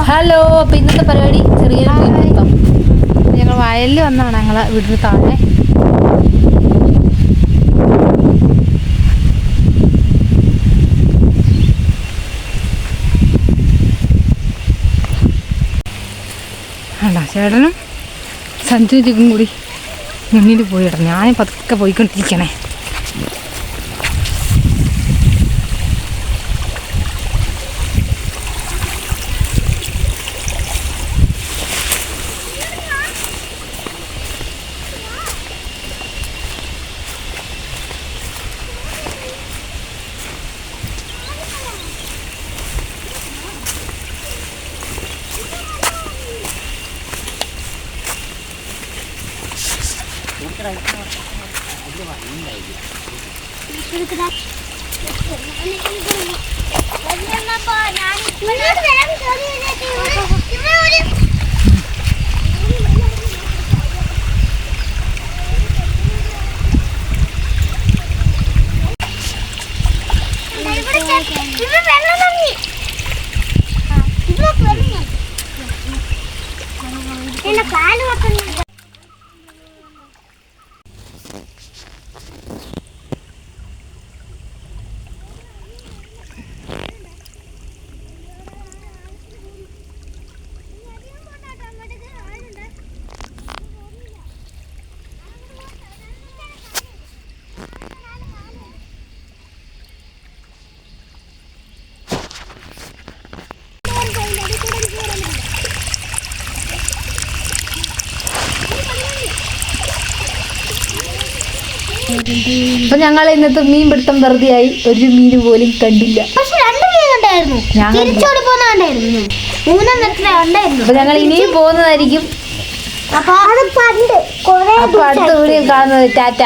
Hello. അപ്പോൾ ഇന്നത്തെ പരിപാടി ചെറിയൊരു മീൻപിടുത്തം. ഞങ്ങൾ വയലിൽ വന്നതാണ് ഞങ്ങളെ വീടിന് താഴെ. അല്ല ചേട്ടനും സഞ്ജുജിക്കും കൂടി മുന്നിൽ പോയിടണം. ഞാൻ പതുക്കെ പോയിക്കൊണ്ടിരിക്കണേ. അപ്പൊ ഞങ്ങൾ ഇന്നത്തെ മീൻ പിടുത്തം വെറുതെയായി. ഒരു മീൻ പോലും കണ്ടില്ല. അപ്പൊ ഞങ്ങൾ ഇനിയും പോകുന്നതായിരിക്കും. അപ്പൊ അടുത്ത വീഡിയോയിൽ കാണുന്നത്. ടാറ്റ.